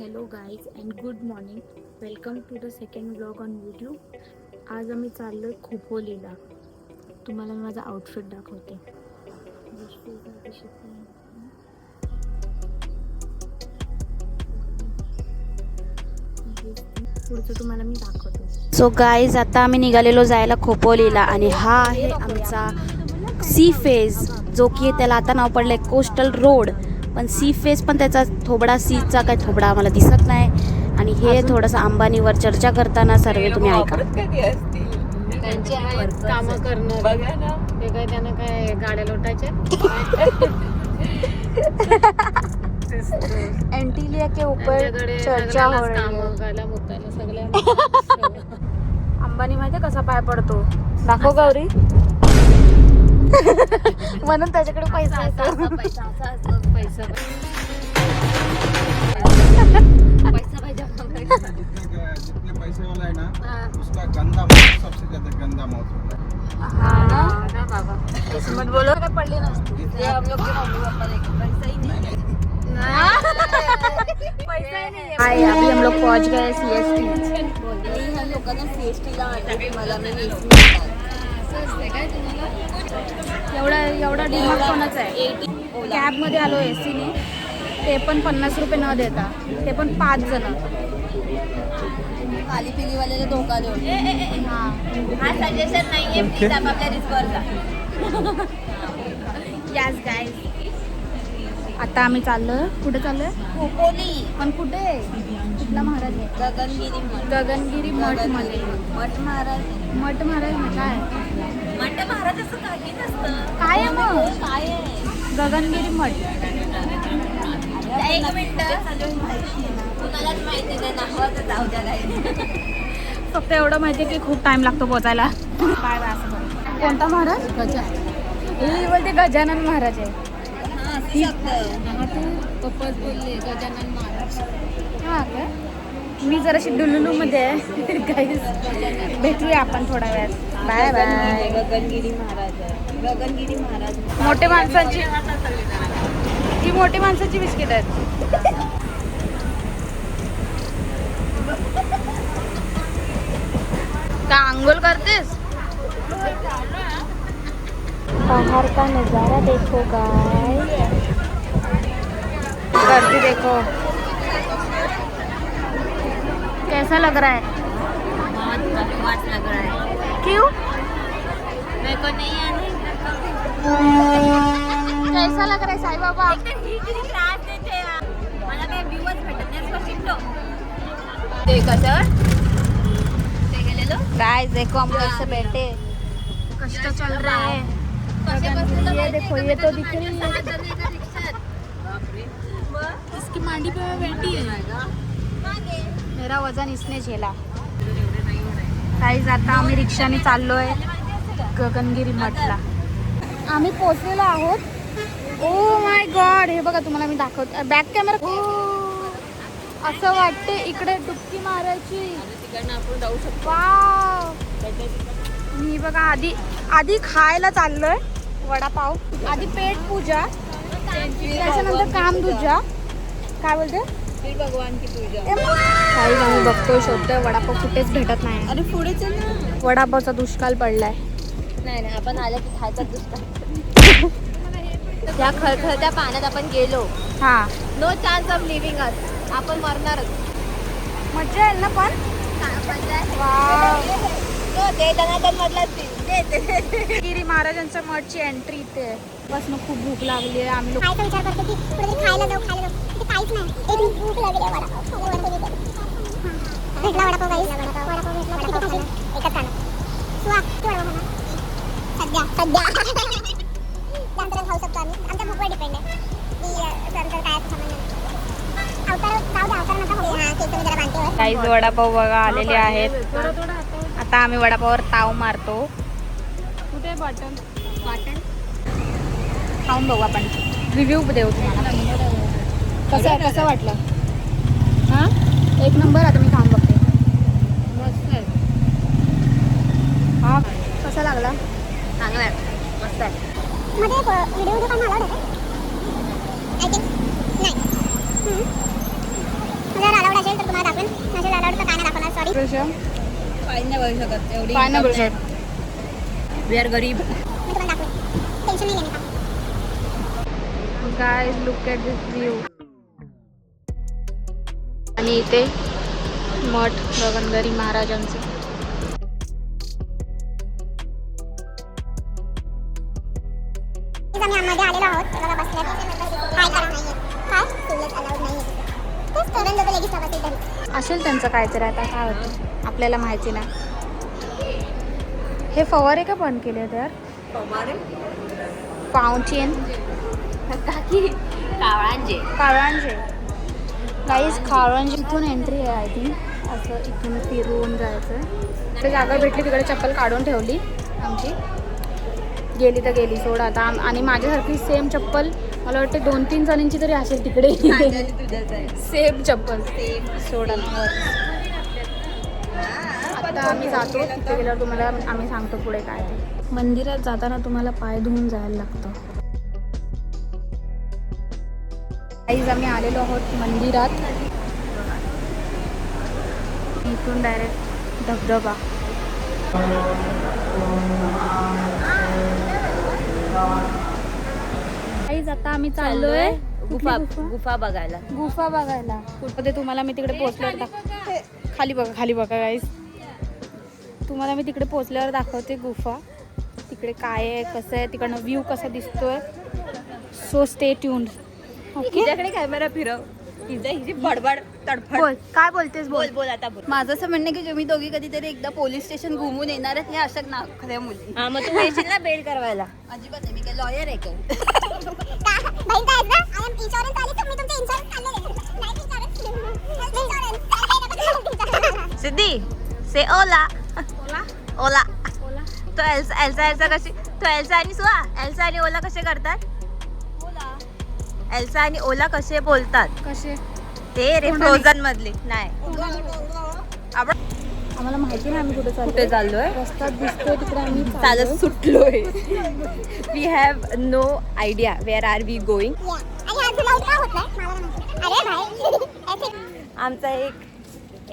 Hello guys and good morning. Welcome to the second blog on YouTube. आज आम्ही चाललो आहे खोपोलीला. तुम्हाला मी माझा आउटफिट दाखवते. पुढचं तुम्हाला मी दाखवते. सो गाईज आता आम्ही निघालेलो जायला खोपोलीला आणि हा आहे आमचा सी फेज, जो की त्याला आता नाव पडलंय कोस्टल रोड. पण सी फेज पण त्याचा थोबडा सीचा काय थोबडा आम्हाला दिसत नाही. आणि हे थोडंसं अंबानीवर चर्चा करताना सर्व तुम्ही ऐका. त्यांचे आहेत कामं करणं बघा ना. ते काय त्यांना काय गाड्या लोटायच्या. एंटिलिया के ऊपर चर्चा हो रही है. गायला मुतायला सगळ्या अंबानी माहिती कसा पाय पडतो. दाखव गौरी. म्हणून त्याच्याकडे पैसा पैसा पाहिजे. जितने पैसे वाला है ना उसका गंदा माउथ सबसे ज्यादा गंदा माउथ होता है. हाँ ना बाबा. मत बोलो काय पडली नसती. हम लोग के मम्मी पापा देखे पैसा ही नहीं है. पैसा ही नहीं है. अभी हम लोग पहुंच गए CST. हम लोकांना CST ला वाटतं मला मी एवढा डिमांड कोणाचा आहे. कॅबमध्ये आलो एसीने, ते पण 50 रुपये न देता, ते पण 5 जण. खाली पिली वाल्याला धोका देऊ. हा सजेशन नाहीये, प्लीज आपापल्या रिस्कवर जा. Yes guys. आता आम्ही चाललोय. कुठे चाललोय? खोपोली. पण कुठे? कुठला महाराज आहे? गगनगिरी मठ. गगनगिरी मठ मध्ये. मठ महाराज. मठ महाराज म्हणजे काय? मठ महाराज असं काही नसतं. काय आहे मग? काय आहे गगनगिरी मठ. एक मिनिट. तुम्हालाच माहिती नाही नावाचं जाऊ द्या काही. फक्त एवढं माहिती आहे की खूप टाइम लागतो पोचायला. काय बाय असं बघ. कोणता महाराज? ही बोलते गजानन महाराज आहे. पप्पाच बोलले गजानन महाराज. हा का? मी जराशी डुलुलू मध्ये आहे. गाईस भेटूया आपण थोड्या वेळात. Bye bye. गगनगिरी महाराज आहे. गगनगिरी महाराज. मोठे माणसांची ही मोठी माणसाची बिस्किट आहेत. का अंघोळ करतेस? बाहर का नजारा देखो गाइस. गर्दी देखो. कैसा लग रहा है? बहुत बकवास लग रहा है. क्यों? मेरे को नहीं आने. कैसा लग रहा है साई बाबा? ही किती त्रास देते यार. मला काय व्ह्यूच भेटत नाही. सो शिकलो. ते कशावर? ते गेलेलो. गाइस देखो हम कैसे बैठे. कष्ट चल रहा है. कसे बसलेलो ये माहिती देखो, का? ये तो मी दिख रही है. 6 जण एका रिक्षात. इसकी मांडी पे मैं बैठी है. मागे. मेरा वजन इसने झेला. गाइस आता आम्ही रिक्षाने चाललोय गगनगिरी मठला. आम्ही पोहोचलेलो आहोत. Oh my God. हे बघा तुम्हाला मी दाखवते. Back camera. असं वाटते इकडे डुबकी मारायची. तिकडनं आपण जाऊ शकतो. वाव. मी बघा आधी खायला चाललोय वडापाव. आधी पेट पूजा, त्याच्यानंतर काम दूजा. काय बोलते? फिर भगवान की पूजा. काही आम्ही बघतोय, शोधतोय. वडापाव कुठेच भेटत नाही. अरे पुढे चल ना. वडापावचा दुष्काळ पडलाय. नाही आपण आलं की खायचा दुष्काळ. त्या खळखळत्या पाण्यात आपण गेलो. हा नो चान्स ऑफ लिव्हिंग अस. आपण मरणारच. मज्जा येईल ना पण. वाव. ते दनादन मधला सीन. गिरी महाराजांच्या मठची एंट्री इथे. बस मग खूप भूक लागली आहे. आम्ही लोक खायचा विचार करतो की कुठेतरी खायला जाऊ तिथे काहीच नाही. एक भूक लागली आहे. वडापाव भेटला. वडापाव गाईस. वडापाव भेटला. किती खाशील? एकच खाणं. सुहा तू वडापाव खाणार? सध्या नंतर खाऊ शकतो आम्ही. आमच्या भूकवर डिपेंड आहे की नंतर काय असं समजलं नाही. अवतार जाऊ द्या. अवतार नका बघू. हा केस मी जरा बांधते. काही वडापाव बघा आलेले आहेत. आता आम्ही वडापाववर ताव मारतो. कुठे बटन खाऊन बघू आपण. रिव्ह्यू देऊ तुम्हाला. कसं वाटलं? हां एक नंबर. आता मी खाऊन बघते. मस्त आहे. हा कसा लागला? चांगला आहे. मस्त आहे. मध्ये व्हिडिओ पण आला होता. आय थिंक नाही. जरा कशा पाय नाही भरू शकत एवढी पाय नाही भरू शकत. वी आर गरीब. मी तुम्हाला दाखवेन. टेन्शन नाही घेणे का? Guys look at this view. आणि इथे मठ गगनगिरी महाराजांचं. आम्ही आमध्ये आलेलो आहोत. बघा बसल्यात. काय करा नाहीये. काय? सोलत अलाउड नाहीये. ते स्टुडंट लोक लगेच बघत घरी. असेल त्यांचं काहीतरी आता काय होतं आपल्याला माहिती नाही. हे फवारे का बंद केले आहेत यार? फाउंटेन कावळांचे काळांचे गाईज काळांचे इथून एंट्री आहे आय थिंक. असं इथून फिरून जायचं. ते जागा भेटली तिकडे चप्पल काढून ठेवली आमची. गेली तर गेली सोड आता. आणि माझ्यासारखी सेम चप्पल मला वाटते 2-3 जणांची तरी असेल तिकडे. सेम चप्पल सोड. आता आम्ही जातो. तिथे गेल्यावर तुम्हाला आम्ही सांगतो पुढे काय ते. मंदिरात जाताना तुम्हाला पाय धुवून जायला लागतं. गाईज आम्ही आलेलो आहोत मंदिरात. इथून डायरेक्ट धबधबा. गाईज आता आम्ही चाललोय गुफा बघायला. गुफा बघायला. कुठे तुम्हाला मी तिकडे पोहोचल्यावर खाली बघा गाईज. तुम्हाला मी तिकडे पोहोचल्यावर दाखवते गुफा. तिकडे काय आहे कसं आहे तिकडनं व्ह्यू कसा दिसतोय. So stay tuned. तिच्याकडे कॅमेरा फिरव. हिची बडबड तडफड. बोल काय बोलतेस बोल. बोल आता बोल. माझं असं म्हणणं की तुम्ही दोघी कधीतरी एकदा पोलीस स्टेशन घुमून येणार आहेत. हे अशा खऱ्या मुली. हा मग तू येशील ना बेल करवायला? अजिबात नाही. मी काय लॉयर आहे का? बहीण काय आहेत ना? I am insurance वाली, तुम्ही तुमचे insurance काढलेले. Life insurance. Insurance. सिद्धी से ओला ओला तो एल्सा कशी तो एल्सा आणि सुहा एल्सा आणि ओला कसे करतात? एल्सा आणि ओला कसे बोलतात? कसे ते रे फ्रोझन मधले नाही. आम्हाला माहिती नाही आम्ही कुठे कुठे चाललोय? रस्ता दिसतोय तिकडे आम्ही चालत सुटलोय. We have no idea where are we going. Yeah. आणि हा तुला उठा होत नाही. मला नाही माहिती. अरे भाई. ऐसे. आमचा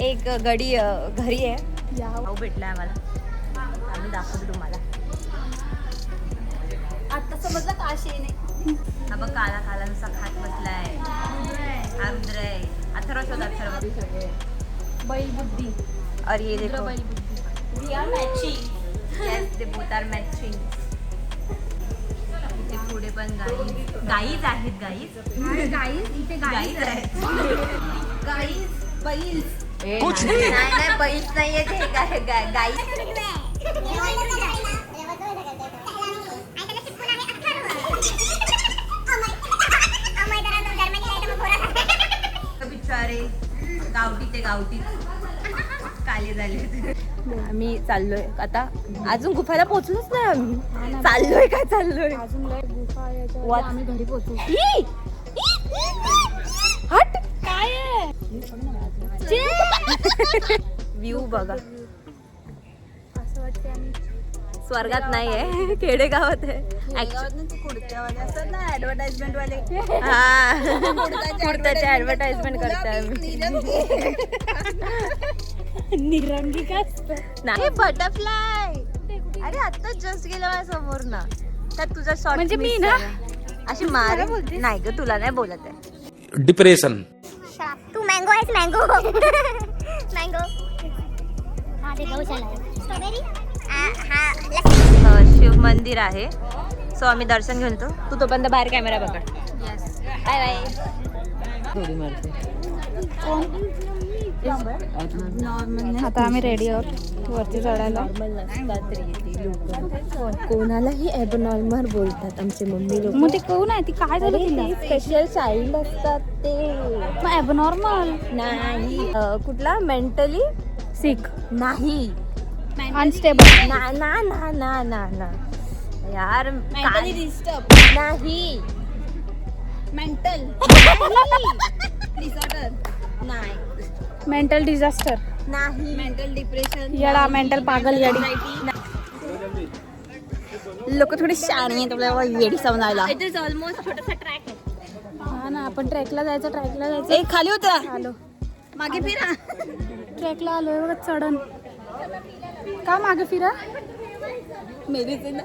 एक गडी घरी आहे. या भाऊ भेटलाय आम्हाला. आम्ही दाखवतो तुम्हाला. आता समजलं का शेने? हा बघ काला काला नुसता खात बसलाय. हा रुद्र आहे. अथर्व शोध अथर्व. बैल बुद्धी. और ये देखो बैल बुद्धी. we are matching. Yes, they both are matching. इथे पुढे पण गाईज आहेत. गाईज इथे गाईज आहेत. गाईज बैल्स नाही बैल्स नाहीये ते गाईज. बिचारे गावठी ते गावठी काले झाले. आम्ही चाललोय आता. अजून गुफाला पोहोचलोच नाही आम्ही. चाललोय काय चाललोय. अजून लय गुफा याच्या What? आम्ही घरी पोहोचू. हट काय आहे व्ह्यू बघा. असं वाटतं आम्ही स्वर्गात नाहीये खेडेगावात आहे. ऍडव्हर्टाइजमेंट वाले कुर्त्याची ऍडव्हर्टाइजमेंट करताय आम्ही. निरंगी काय असतं. नाही बटरफ्लाय. अरे आत्ताच जस्ट गेलं माझ्या समोर ना. त्यात तुझा शॉर्ट म्हणजे मी ना? अशी मार नाही ग तुला नाही बोलत आहे. डिप्रेशन. तू मँगो आहेस मँगो. मँगो. हा ते गौशाला आहे. स्ट्रॉबेरी. हा शिव मंदिर आहे. सो आम्ही दर्शन घेऊन येतो. तू तोपर्यंत बाहेर कॅमेरा पकड. Bye bye. आता आम्ही रेडी आहोत वरती चढायला. कोणालाही ॲबनॉर्मल बोलतात आमचे मम्मी लोक. मग ते कोण आहे ती काय झालं तिला? स्पेशल चाइल्ड असतात ते. मग ॲबनॉर्मल नाही कुठला मेंटली सिक नाही. अनस्टेबल ना ना ना ना ना ना यार डिस्टर्ब नाही. मेंटल डिसऑर्डर नाही. Mental disaster. नाही. Mental depression. येडा मेंटल पागल येडी. लोक थोडी शाणी आहेत आपल्याला येडी समजायला. ऑलमोस्ट छोटासा ट्रॅक आहे. हा ना आपण ट्रॅकला जायचं. एक खाली होता. हॅलो मागे फिरा. ट्रॅकला आलोय बघा चढण. का मागे फिरा? मेरे से ना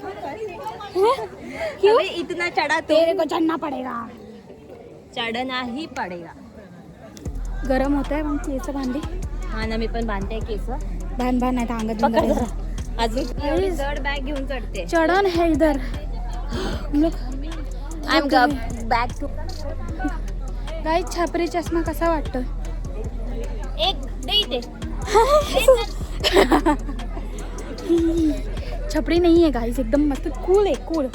क्यों? अबे इतना चढ़ा तो तेरे को चढ़ना पडेगा. चढ़ना ही पडेगा. गरम होत आहे मग केस बांधली. हा ना, मी पण बांधते केस. बांध बांध नाही तर अंगात पकड बिंगात. जरा. अजून एवढी जड बॅग घेऊन चढते. चढण है इधर. हम लोग आय एम बॅक टू. गाईस छापरी चष्मा कसा वाटतो? एक दे इथे. छपरी नाही आहे गाईस, एकदम मस्त कूल आहे कूल.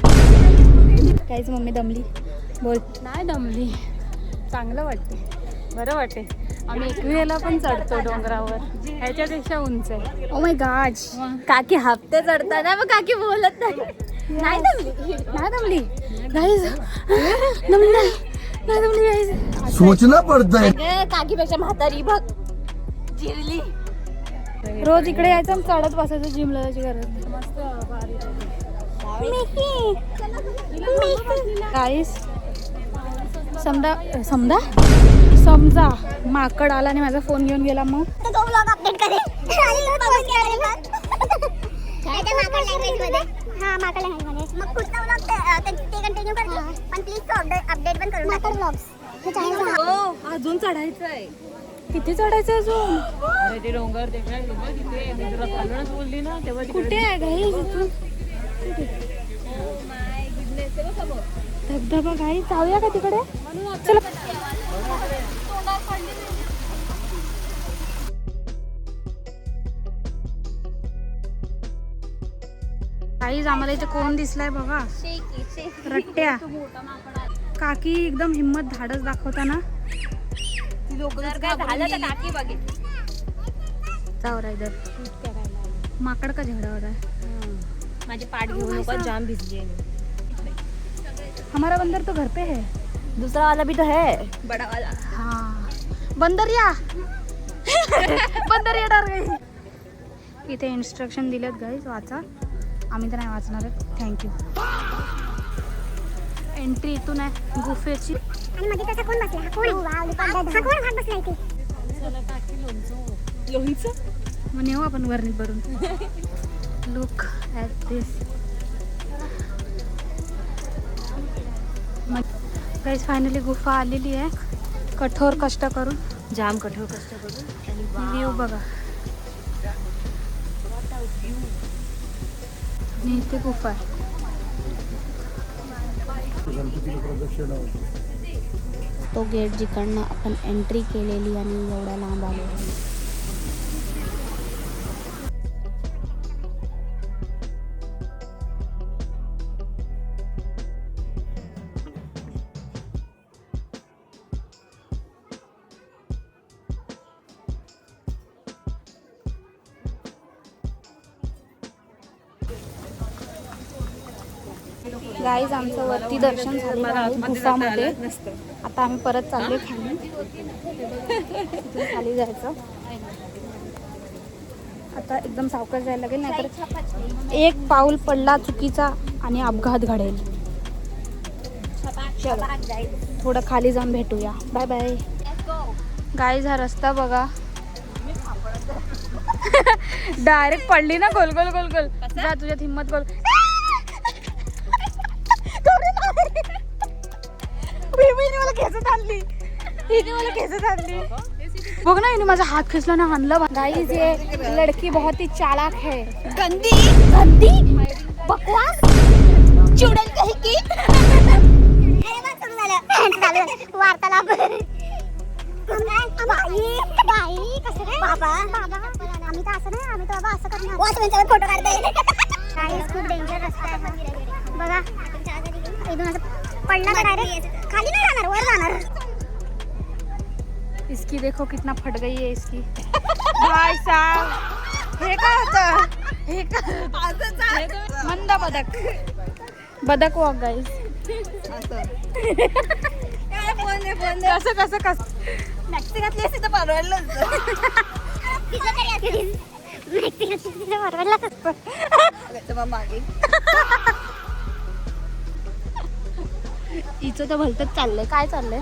गाईस मम्मी दमली. बोल. नाही दमली, चांगलं वाटते, बरं वाटते. आम्ही एकविरेला पण चढतो डोंगरावर, ह्याच्यापेक्षा उंच आहे. Oh my God. काकी हप्ते चढताना मग काकी बोलत नाही. नाही दमली. नाही दमली गाईस. दमली नाही दमली गाईस. सोचना पड़ता है. अगं, काकीपेक्षा म्हातारी बघ जिरली. रोज इकडे यायचं आणि चढत बसायचं, जिमला जायची गरज नाही. गाईस समजा माकड आला आणि माझा फोन घेऊन गेला मग तो ब्लॉग अपडेट करेल आणि पोस्ट करेल मग. त्याच्या माकड लँग्वेज मध्ये. हा माकड लँग्वेज मध्ये. मग पुढचा ब्लॉग ते कंटिन्यू कर. पण प्लीज तो अपडेट पण करून माकड ब्लॉग्स हे चॅनल. हो, अजून चढायचं आहे. किती चढायचं अजून? कुठे आहे गाईस इथून? धबधबा गाईस, जाऊया का तिकडे? चला. गाईस आम्हाला इथे कोण दिसलाय बघा. रट्ट्या. काकी एकदम हिम्मत धाडस दाखवताना. जर काय झालं तर काकी बघेल. जाऊ इधर. माकड का झगडावर आहे? माझी पाठ घेऊ नको, जाम भिजली आहे. हमारा बंदर तो घर पे है. दूसरा वाला भी तो है, बड़ा वाला. हाँ बंदर या. बंदर या डर गई. इथे इन्स्ट्रक्शन दिलेत गाईज, वाचा. आम्ही तर नाही वाचणार आहेत. थँक्यू. एंट्री इथून आहे गुफेची. आणि मध्ये तसा कोण बसला? कोण? वाव, हा कोण भाग बसला इथे? लोणचं. मग नेऊ आपण वर्णित भरून. Look at this. Guys finally गुफा आलेली आहे. कठोर कष्ट करून, जाम कठोर कष्ट करून. व्ह्यू बघा. आणि इथे गुफा आहे. तो गेट जिकडनं आपण एंट्री केलेली आणि एवढा लांब आलो. गाईज आमचं वरती दर्शन झालेलं आहे गुफामध्ये. आता आम्ही परत चाललोय खाली. तिथून खाली जायचं. आता एकदम सावकाश जायला लागेल, नाहीतर एक पाऊल पडला चुकीचा आणि अपघात घडेल. थोडं खाली जाऊन भेटूया. Bye bye. गाईज हा रस्ता बघा. डायरेक्ट पडली ना गोल गोल गोल गोल. जा तुझ्यात हिम्मत गोल. मला खेचत आणली. मला खेचत आणली. बघ ना, हिने माझा हात खेचला ना, हाणलं. गाइस ये लड़की बहुत ही चालाक है. गंदी गंदी बकवास चुडल कहीं की. अरे बस सुरू झालं. वार्तालाप. बाई कसं काय? बाबा आम्ही तर असं नाही. आम्ही तर बाबा असं करणार. वॉचमॅनचा फोटो काढताय. गाईस खूप डेंजर रस्ता आहे बघा. इथून असं पडला तर डायरेक्ट खाली नाही जाणार, वर जाणार. इसकी देखो कितना फट गई है इसकी. भाई साहब हे काय होतं? हे काय? मंद बदक. बदक वॉक गाईस. कसं कसं कसं मॅक्सी घातली असती तर परवडलं असतं. तिचं तरी असं परवडला असतं मागे. हिचं तर भलतच चाललंय. काय चाललंय?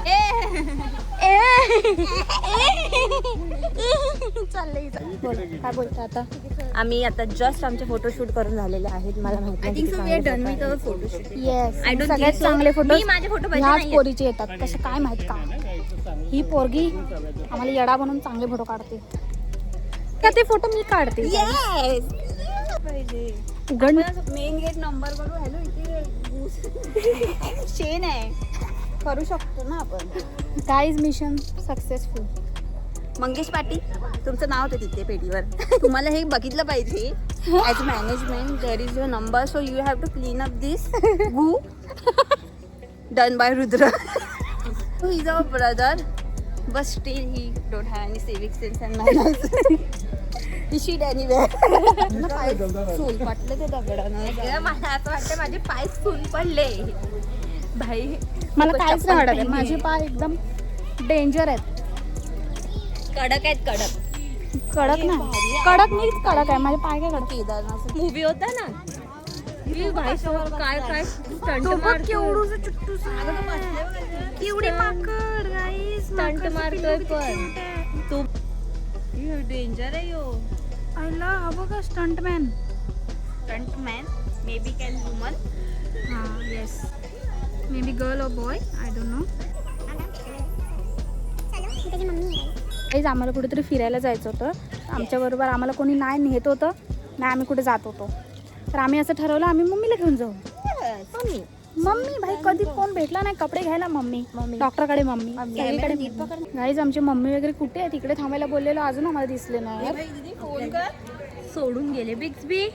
चाललंय बोल काय बोलता आता. आम्ही आता जस्ट आमचे फोटोशूट करून झालेले आहेत. मला माहिती नाही किती चांगले photo आहेत. येस I don't सगळ्यात think so. चांगले फोटो मी माझे photo बघितले ह्याच नाहीयेत. पोरीचे येतात. कसं काय माहित का ही पोरगी आम्हाला येडा बनवून चांगले फोटो काढते का ते फोटो मी काढते. उघड मेन गेट नंबर बघू. हॅलो इथे शेन आहे. करू शकतो ना आपण. Guys mission successful. Mangesh Patil तुमचं नाव होतं तिथे पेटीवर. तुम्हाला हे बघितलं पाहिजे. As management there is your number so you have to clean up this goo done by Rudra. He is our brother but still he don't have any civic sense and manners. He shit anywhere. सोल पाटलं ते दगडानं. मला असं वाटतं माझे पाय सून पडले भाई. मला काहीच नाही वाटत. माझे पाय एकदम डेंजर आहेत. कडक आहेत कडक. कडक नाही कडक मीच कडक आहे. माझे पाय काय कडक. केदारनाथ मूवी होता ना. भाई काय काय स्टंट स्टंट मारतोय पण तू. डेंजर आहे यो. आयला हा बघा stuntman. Stuntman may be can woman. हां येस मे बी गर्ल और बॉय आय डोंट नो. त्याची मम्मी आहे. काहीच आम्हाला कुठेतरी फिरायला जायचं होतं. आमच्याबरोबर आम्हाला कोणी नाही नेत होतं नाही आम्ही कुठे जात होतो. तर आम्ही असं ठरवलं आम्ही मम्मीला घेऊन जाऊ. मम्मी भाई कधी कोण भेटला नाही कपडे घ्यायला. मम्मी डॉक्टरकडे मम्मी सगळीकडे. गाईज आमची मम्मी वगैरे कुठे आहे. तिकडे थांबायला बोललेलो अजून आम्हाला दिसले नाही. सोडून गेले. बिग्सबी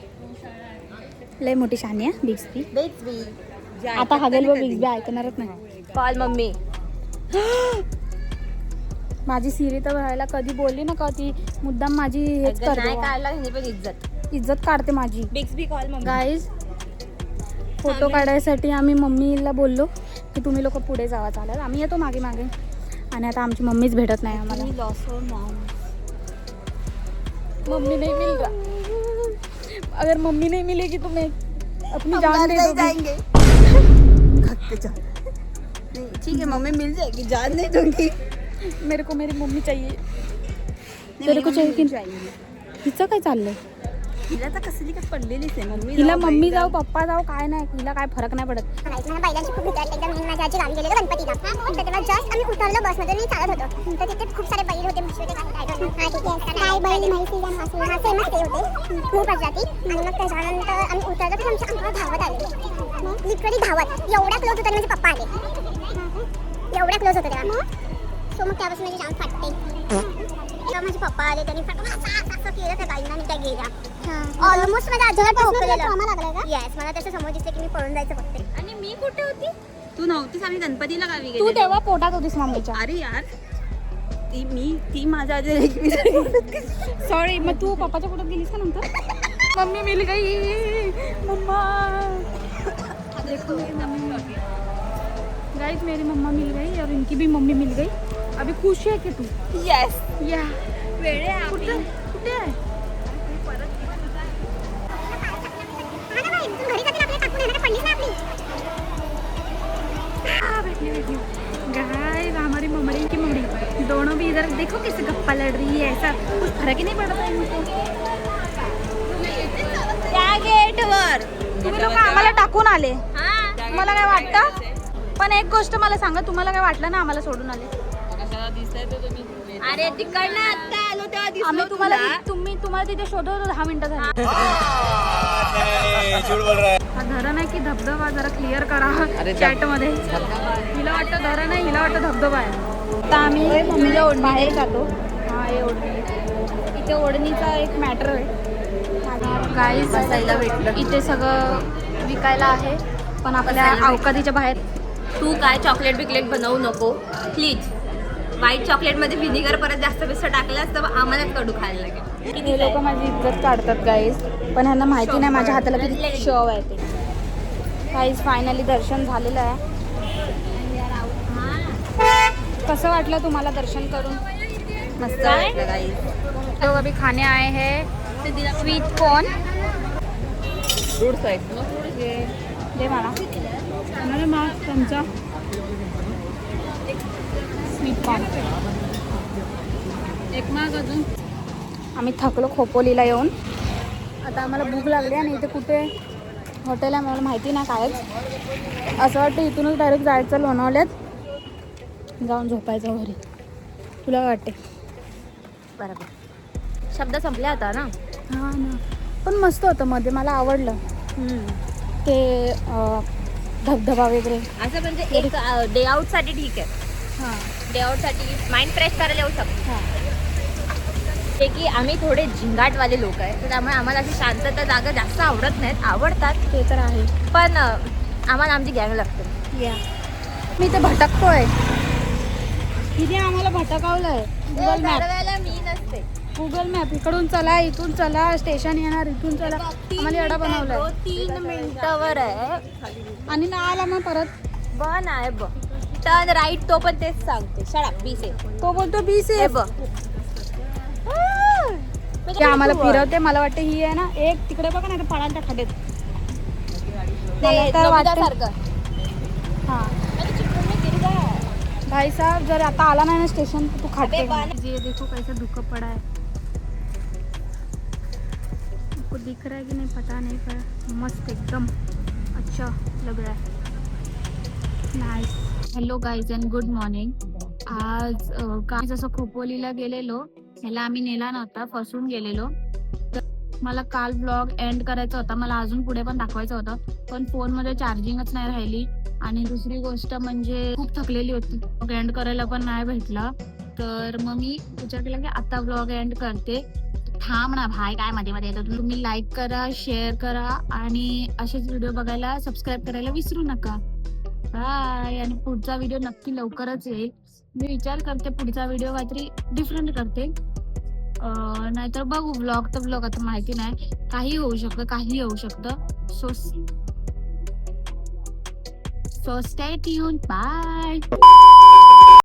लय मोठी शानी आहे बिग्सबी. बिग्सबी आता हगेल व बिग्सबी ऐकणारच नाही. Call mummy. माझी सिरी तर व्हायला कधी बोलली ना का ती मुद्दाम माझी हेच नाही करते. काढला हिने पण इज्जत. इज्जत काढते माझी. बिग्सबी कॉल मम्मी. गाईज फोटो काढायसाठी आम्ही मम्मीला बोललो की तुम्ही लोक पुढे जावा चालेल आम्ही येतो मागे मागे. आणि आता आमची मम्मीच भेटत नाही आम्हाला. Loss of Maugham. मम्मी नहीं मिल रहा. अगर मम्मी नहीं मिलेगी तो मैं अपनी जान दे दूंगी. ठीक है मम्मी मिल जाएगी. जान नहीं दूंगी. मेरे को मेरी मम्मी चाहिए. तेरे को चाहिए की हिचं काय चाललंय. हिला तर कसली काय पडलेलीच आहे. मम्मी हिला मम्मी जाऊ पप्पा जाऊ काय नाही हिला काय फरक नाही पडत. मला बैलांची खूप भीती वाटते. एकदा मी माझ्या आजी गावी गेलेलो गणपतीला. तर तेव्हा जस्ट आम्ही उतरलो बसमध्ये मी चालत होतो. तर तिथे खूप सारे बैल होते म्हशी होते काय बैल म्हैसी हा फेमस ते होते खूप प्रजाती. आणि मग त्याच्यानंतर आम्ही उतरलो तर आमच्या अंगावर धावत आले. लिटरली धावत. एवढ्या क्लोज होता माझे पप्पा आले. एवढ्या क्लोज होते तेव्हा. सो मग त्यापासून माझी जाम फाटते. तेव्हा माझे पप्पा आले त्यांनी असं केलं त्या गाईंना आणि त्या गेल्या. ऑलमोस्ट माझ्या आजोबा येस मला त्याच्या समोर दिसते की मी पळून जायचं बघते. आणि मी कुठे होती. तू नव्हतीस. आम्ही गणपतीला गावी तू गेलो. तेव्हा पोटात होतीस मम्मीच्या. अरे यार ती माझ्या आधी. सॉरी मग तू पप्पाच्या पोटात गेलीस का नंतर. मम्मी मिल गई मम्मा. गाइस मेरी मम्मा मिल गई और इनकी भी मम्मी मिल गई. अभी खुश है कि तू. येस या वेळे कुठे कुठे आहे. गाइस हमारी ममड़ी की ममड़ी दोनों भी इधर देखो कैसे गप्पा लड़ रही है. ऐसा कुछ फर्क ही नहीं पड़ रहा है इनको. त्या गेटवर तुम्ही लोक आम्हाला टाकून आले. तुम्हाला काय वाटतं. पण एक गोष्ट मला सांगा तुम्हाला काय वाटलं ना आम्हाला सोडून आले. अरे तिकडनं आता आलो तेव्हा आम्ही तुम्हाला तिथे शोधत होतो 10 मिनिटं झाली. हा धरण आहे की धबधबा जरा क्लिअर करा चॅट मध्ये. हिला वाटतं धरण आहे हिला वाटतं धबधबा आहे. आता आम्ही मम्मीला बाहेर जातो. हा हे ओढणी इथे ओढणीचा एक मॅटर आहे. गाईज बसायला भेटलं. इथे सगळं विकायला आहे पण आपल्या अवकादीच्या बाहेर. तू काय चॉकलेट बिकलेट बनवू नको प्लीज. व्हाईट चॉकलेटमध्ये व्हिनेगर परत जास्त पेस्ट टाकलास तर आम्हालाच कडू खायला लागेल. हे लोक माझी इज्जत काढतात गाईज पण ह्यांना माहिती नाही माझ्या हाताला किती शव आहे ते. गाईज फायनली दर्शन झालेलं आहे. कसं वाटलं तुम्हाला दर्शन करून. मस्त वाटलं गाईस. तो अभी खाने आए हैं स्वीट कॉर्न. दे मला चमचा स्वीट कॉर्न. एक माग अजून आम्ही थकलो खोपोलीला येऊन. आता आम्हाला भूक लागली आणि इथे कुठे हॉटेल आहे मला माहिती नाही कायच. असं वाटतं इथूनच डायरेक्ट जायचं लोणावल्यात जाऊन झोपायचं घरी. तुला काय वाटते? बरोबर. शब्द संपले आता ना. हां ना, पण मस्त होतं मध्ये, मला आवडलं ते धबधबा वगैरे. असं म्हणजे एक डे आउट साठी ठीक आहे. हां डे आउट साठी माइंड फ्रेश करायला येऊ शकतो. हां ते की आम्ही थोडे झिंगाटवाले लोक आहे, तर त्यामुळे आम्हाला अशी शांतता जागा जास्त आवडत नाहीत. आवडतात ते तर आहे. पण आम्हाला आमची गँग लागते. या मी ते भटकतोय. तिने आम्हाला भटकावलंय. गुगल मॅप, दरवेळेला मी नसते. गुगल मॅप इकडून चला, इथून चला, स्टेशन येणार, इथून चला. आम्हाला एवढा बनवलाय 3 मिनिटावर आहे आणि ना आला मग परत. बन आहे बघ. टर्न राईट, तो पण तेच सांगते. शडा बी से तो बोलतो बी हे सेफ. बघ. ते आम्हाला फिरवते. मला वाटतं ही आहे ना एक तिकडे बघा ना पळायला खड्डेत. मला तर वाटतं सारखं. हां भाई साहब जर आता आला नाही ना स्टेशन तू खाते. ये देखो कैसा धुका पड़ा है. आपको दिख रहा है कि नहीं पता नहीं, पर मस्त एकदम अच्छा लग रहा है. Nice. Hello guys and good morning. आज काय जसं खोपोलीला गेलेलो, ह्याला आम्ही नेला नव्हता, फसून गेलेलो. तर मला काल ब्लॉग एंड करायचा होता, मला अजून पुढे पण दाखवायचं होतं, पण फोनमध्ये चार्जिंगच नाही राहिली. आणि दुसरी गोष्ट म्हणजे खूप थकलेली होती, ब्लॉग एंड करायला पण नाही भेटला. तर मग मी विचार केला की आता ब्लॉग एंड करते. थांब ना भाई, काय मध्ये मध्ये येतो. तुम्ही लाईक करा, शेअर करा आणि असेच व्हिडिओ बघायला सबस्क्राईब करायला विसरू नका. बाय. आणि पुढचा व्हिडिओ नक्की लवकरच येईल. मी विचार करते पुढचा व्हिडिओ काहीतरी डिफरंट करते, नाहीतर बघू. व्लॉग तर व्लॉग, आता माहिती नाही, काही होऊ शकतं, काही होऊ शकतं. So stay tuned. बाय.